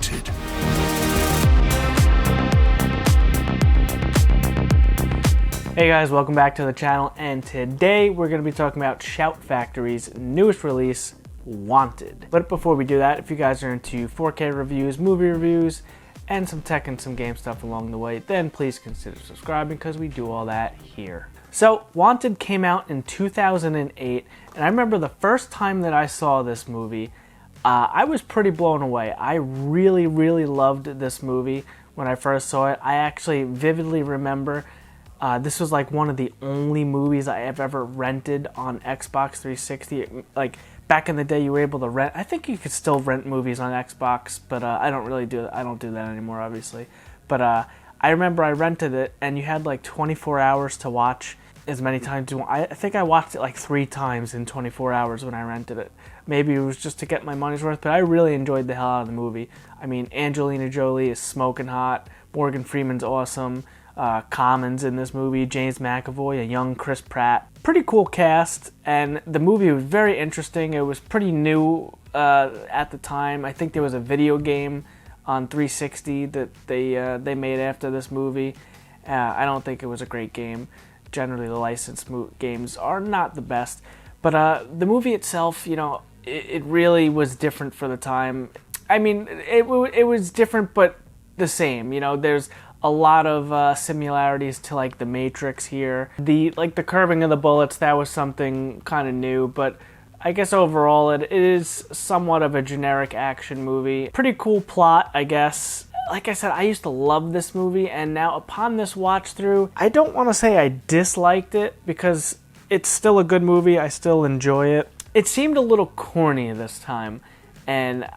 Wanted. Hey guys, welcome back to the channel, and today we're going to be talking about Shout Factory's newest release, Wanted. But before we do that, if you guys are into 4K reviews, movie reviews, and some tech and some game stuff along the way, then please consider subscribing because we do all that here. So, Wanted came out in 2008, and I remember the first time that I saw this movie, I was pretty blown away. I really loved this movie when I first saw it. I actually vividly remember this was like one of the only movies I have ever rented on Xbox 360. Like back in the day, you were able to rent. I think you could still rent movies on Xbox, but I don't really do that. I don't do that anymore, obviously. But I remember I rented it, and you had like 24 hours to watch as many times you want. I think I watched it like 3 times in 24 hours when I rented it. Maybe it was just to get my money's worth, but I really enjoyed the hell out of the movie. I mean, Angelina Jolie is smoking hot. Morgan Freeman's awesome. Common's in this movie, James McAvoy, a young Chris Pratt. Pretty cool cast, and the movie was very interesting. It was pretty new at the time. I think there was a video game on 360 that they made after this movie. I don't think it was a great game. Generally, the licensed games are not the best. But the movie itself, you know, it really was different for the time. I mean, it was different, but the same. You know, there's a lot of similarities to like The Matrix here. The curving of the bullets, that was something kind of new, but I guess overall it is somewhat of a generic action movie. Pretty cool plot, I guess. Like I said, I used to love this movie, and now upon this watch through, I don't want to say I disliked it because it's still a good movie. I still enjoy it. It seemed a little corny this time, and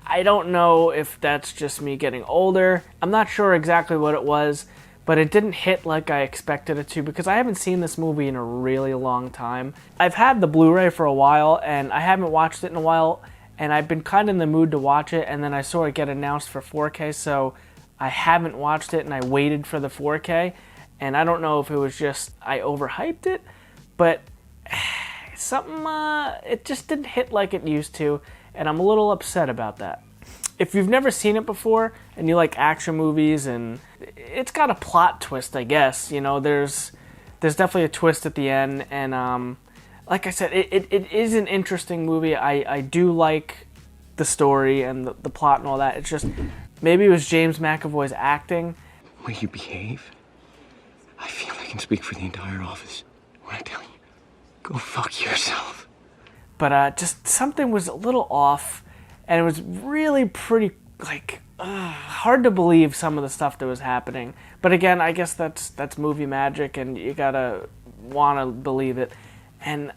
I don't know if that's just me getting older. I'm not sure exactly what it was, but it didn't hit like I expected it to because I haven't seen this movie in a really long time. I've had the Blu-ray for a while, and I haven't watched it in a while, and I've been kind of in the mood to watch it, and then I saw it get announced for 4K, so I haven't watched it, and I waited for the 4K, and I don't know if it was just I overhyped it, but something, it just didn't hit like it used to, and I'm a little upset about that. If you've never seen it before and you like action movies, and it's got a plot twist, I guess, you know, there's definitely a twist at the end, and like I said, it is an interesting movie. I do like the story and the plot and all that. It's just, maybe it was James McAvoy's acting. The way you behave, I feel I can speak for the entire office when I tell you, go fuck yourself. But just something was a little off, and it was really pretty, like, hard to believe some of the stuff that was happening. But again, I guess that's movie magic, and you gotta want to believe it. And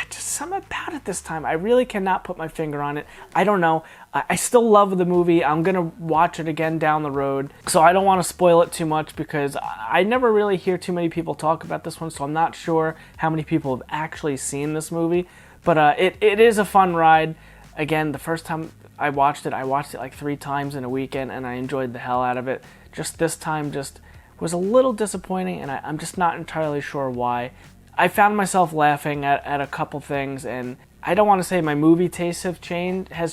just something about it this time, I really cannot put my finger on it. I don't know. I still love the movie. I'm gonna watch it again down the road, so I don't want to spoil it too much because I never really hear too many people talk about this one, so I'm not sure how many people have actually seen this movie. But it is a fun ride. Again, the first time I watched it like 3 times in a weekend, and I enjoyed the hell out of it. Just this time just was a little disappointing, and I'm just not entirely sure why. I found myself laughing at a couple things, and I don't want to say my movie taste has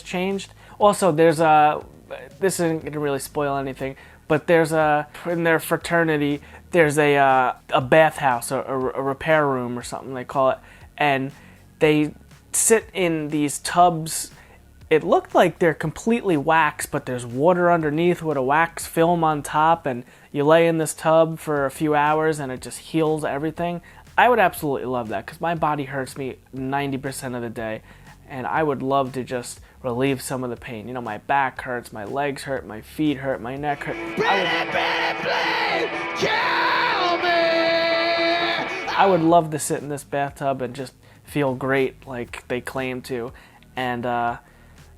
changed. Also, there's this isn't going to really spoil anything, but there's in their fraternity, there's a bathhouse, or a repair room or something they call it, and they sit in these tubs. It looked like they're completely wax, but there's water underneath with a wax film on top, and you lay in this tub for a few hours and it just heals everything. I would absolutely love that because my body hurts me 90% of the day, and I would love to just relieve some of the pain. You know, my back hurts, my legs hurt, my feet hurt, my neck hurt. I would love to sit in this bathtub and just feel great like they claim to, and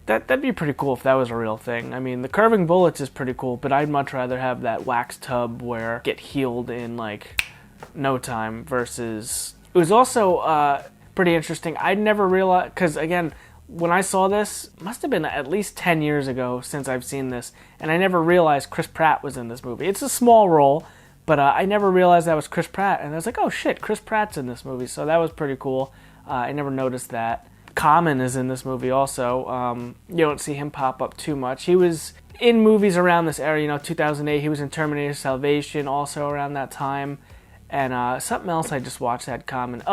that'd be pretty cool if that was a real thing. I mean, the curving bullets is pretty cool, but I'd much rather have that wax tub where get healed in like no time versus... It was also pretty interesting. I'd never realized, because again, when I saw this, must have been at least 10 years ago since I've seen this, and I never realized Chris Pratt was in this movie. It's a small role, but I never realized that was Chris Pratt, and I was like, oh shit, Chris Pratt's in this movie, so that was pretty cool. I never noticed that. Common is in this movie also. You don't see him pop up too much. He was in movies around this era, 2008, he was in Terminator Salvation, also around that time. And something else I just watched that comment.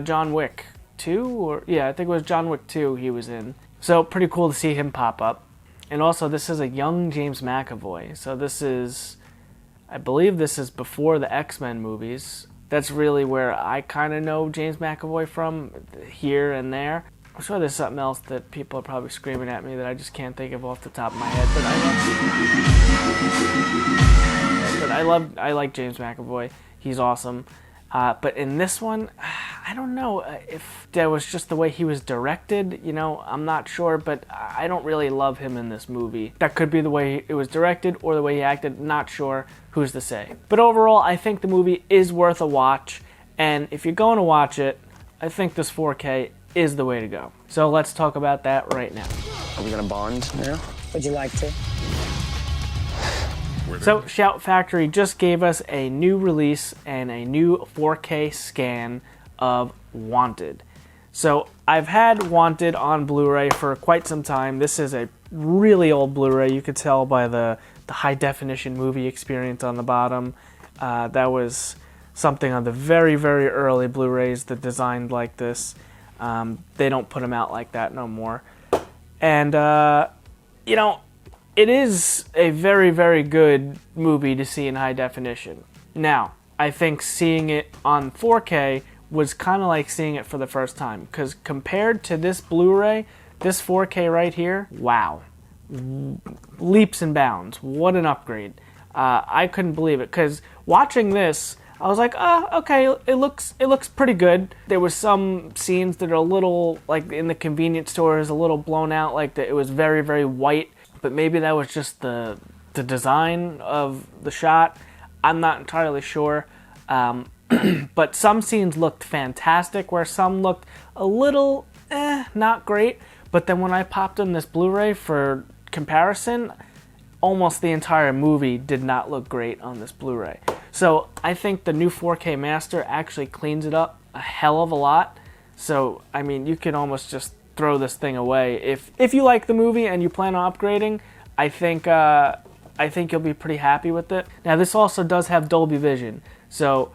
John Wick 2? I think it was John Wick 2 he was in. So pretty cool to see him pop up. And also, this is a young James McAvoy. So I believe this is before the X-Men movies. That's really where I kind of know James McAvoy from, here and there. I'm sure there's something else that people are probably screaming at me that I just can't think of off the top of my head. But I like James McAvoy. He's awesome. But in this one, I don't know if that was just the way he was directed. I'm not sure, but I don't really love him in this movie. That could be the way it was directed or the way he acted. Not sure. Who's to say? But overall, I think the movie is worth a watch. And if you're going to watch it, I think this 4K is the way to go. So let's talk about that right now. Are we gonna bond now? Would you like to? So Shout Factory just gave us a new release and a new 4K scan of Wanted. So I've had Wanted on Blu-ray for quite some time. This is a really old Blu-ray. You could tell by the high definition movie experience on the bottom. That was something on the very, very early Blu-rays that designed like this. They don't put them out like that no more. And, it is a very, very good movie to see in high definition. Now, I think seeing it on 4K was kind of like seeing it for the first time. Because compared to this Blu-ray, this 4K right here, wow. Leaps and bounds. What an upgrade. I couldn't believe it. Because watching this, I was like, okay, it looks pretty good. There was some scenes that are a little, like in the convenience stores, a little blown out. Like it was very, very white. But maybe that was just the design of the shot. I'm not entirely sure. But some scenes looked fantastic, where some looked a little, not great. But then when I popped in this Blu-ray for comparison, almost the entire movie did not look great on this Blu-ray. So I think the new 4K Master actually cleans it up a hell of a lot. So, I mean, you can almost just throw this thing away. If you like the movie and you plan on upgrading, I think you'll be pretty happy with it. Now, this also does have Dolby Vision. So,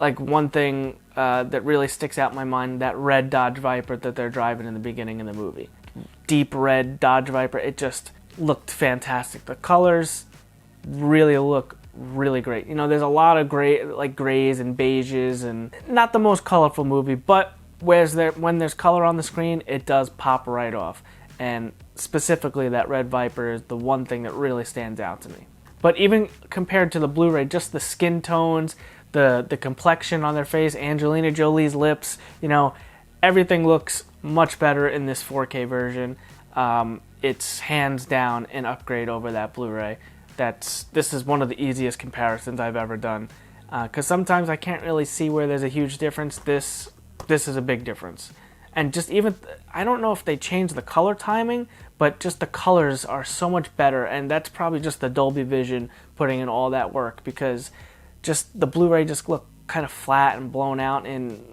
like one thing that really sticks out in my mind, that red Dodge Viper that they're driving in the beginning of the movie. Deep red Dodge Viper, it just looked fantastic. The colors really look really great. There's a lot of grays and beiges, and not the most colorful movie, but when there's color on the screen, it does pop right off. And specifically, that red Viper is the one thing that really stands out to me. But even compared to the Blu-ray, just the skin tones, the complexion on their face, Angelina Jolie's lips, everything looks much better in this 4K version. It's hands down an upgrade over that Blu-ray. This is one of the easiest comparisons I've ever done. Because sometimes I can't really see where there's a huge difference. This is a big difference. And just even, I don't know if they changed the color timing, but just the colors are so much better. And that's probably just the Dolby Vision putting in all that work, because just the Blu-ray just looked kind of flat and blown out in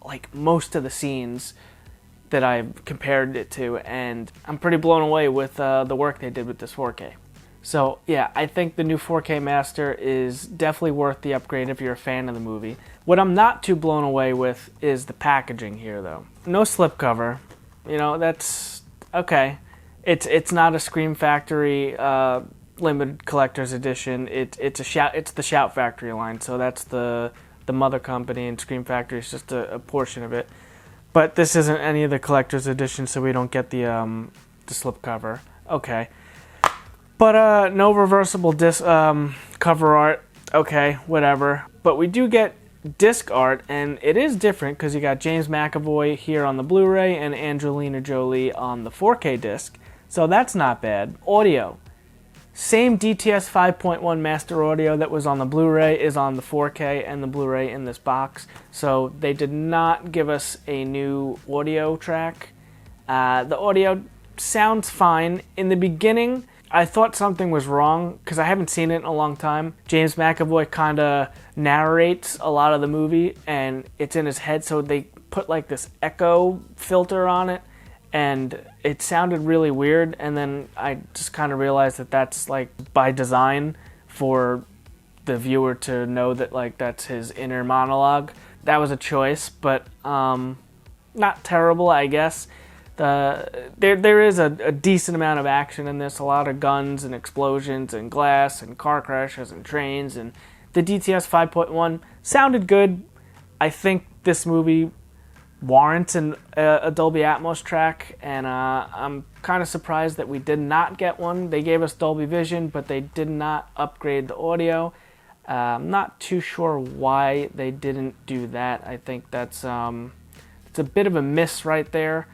like most of the scenes that I've compared it to. And I'm pretty blown away with the work they did with this 4K. So yeah, I think the new 4K Master is definitely worth the upgrade if you're a fan of the movie. What I'm not too blown away with is the packaging here, though. No slipcover. That's okay. It's not a Scream Factory limited collector's edition. It's the Shout Factory line, so that's the mother company, and Scream Factory is just a portion of it. But this isn't any of the collector's edition, so we don't get the slipcover. Okay. But no reversible disc cover art. Okay, whatever. But we do get disc art, and it is different because you got James McAvoy here on the Blu-ray and Angelina Jolie on the 4K disc. So that's not bad. Audio. Same DTS 5.1 master audio that was on the Blu-ray is on the 4K and the Blu-ray in this box. So they did not give us a new audio track. The audio sounds fine. In the beginning, I thought something was wrong because I haven't seen it in a long time. James McAvoy kind of narrates a lot of the movie, and it's in his head, so they put like this echo filter on it, and it sounded really weird, and then I just kind of realized that that's like by design for the viewer to know that like that's his inner monologue. That was a choice, but not terrible, I guess. There is a decent amount of action in this, a lot of guns and explosions and glass and car crashes and trains, and the DTS 5.1 sounded good. I think this movie warrants a Dolby Atmos track, and I'm kind of surprised that we did not get one. They gave us Dolby Vision, but they did not upgrade the audio. I'm not too sure why they didn't do that. I think that's it's a bit of a miss right there.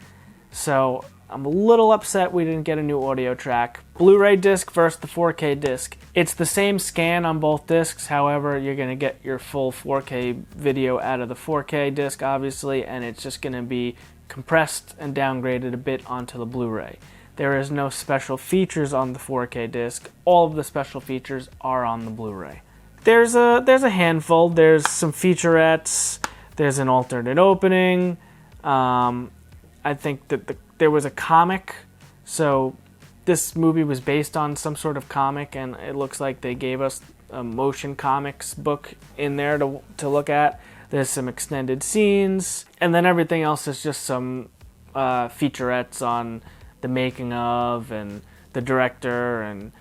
So I'm a little upset we didn't get a new audio track. Blu-ray disc versus the 4K disc. It's the same scan on both discs, however, you're going to get your full 4K video out of the 4K disc, obviously, and it's just going to be compressed and downgraded a bit onto the Blu-ray. There is no special features on the 4K disc. All of the special features are on the Blu-ray. There's a handful. There's some featurettes. There's an alternate opening. I think that there was a comic, so this movie was based on some sort of comic, and it looks like they gave us a motion comics book in there to look at. There's some extended scenes, and then everything else is just some featurettes on the making of and the director and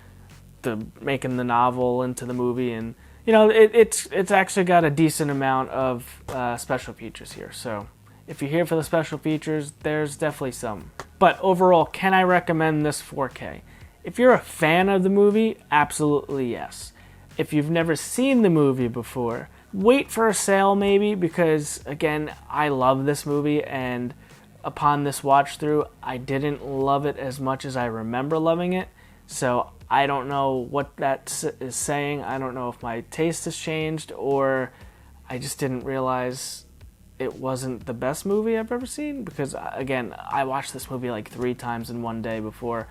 the making the novel into the movie, and you know it's actually got a decent amount of special features here. So if you're here for the special features, there's definitely some. But overall, can I recommend this 4K? If you're a fan of the movie, absolutely yes. If you've never seen the movie before, wait for a sale maybe, because again, I love this movie, and upon this watch through, I didn't love it as much as I remember loving it. So I don't know what that is saying. I don't know if my taste has changed, or I just didn't realize it wasn't the best movie I've ever seen, because again, I watched this movie like 3 times in one day before,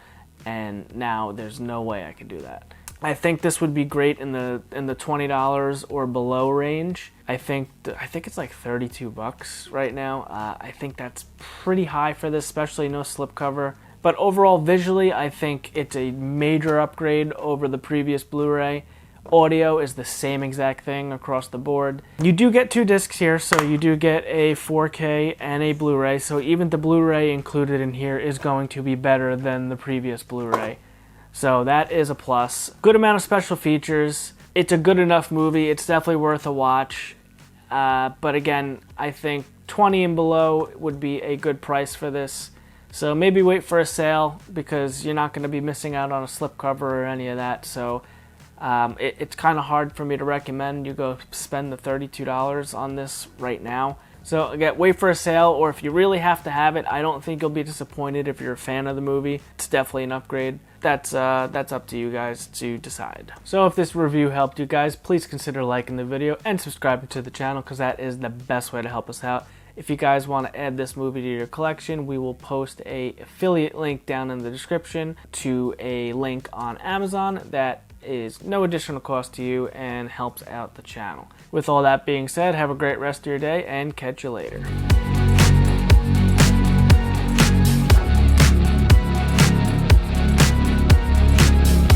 and now there's no way I could do that. I think this would be great in the $20 or below range. I think it's like $32 right now. I think that's pretty high for this, especially no slipcover. But overall, visually, I think it's a major upgrade over the previous Blu-ray. Audio is the same exact thing across the board. You do get 2 discs here, so you do get a 4K and a Blu-ray, so even the Blu-ray included in here is going to be better than the previous Blu-ray. So that is a plus. Good amount of special features. It's a good enough movie. It's definitely worth a watch. But again, I think 20 and below would be a good price for this. So maybe wait for a sale, because you're not going to be missing out on a slipcover or any of that. So it's kind of hard for me to recommend you go spend the $32 on this right now. So again, wait for a sale, or if you really have to have it, I don't think you'll be disappointed if you're a fan of the movie. It's definitely an upgrade. That's up to you guys to decide. So if this review helped you guys, please consider liking the video and subscribing to the channel, because that is the best way to help us out. If you guys want to add this movie to your collection, we will post a affiliate link down in the description to a link on Amazon that is no additional cost to you and helps out the channel. With all that being said, have a great rest of your day and catch you later.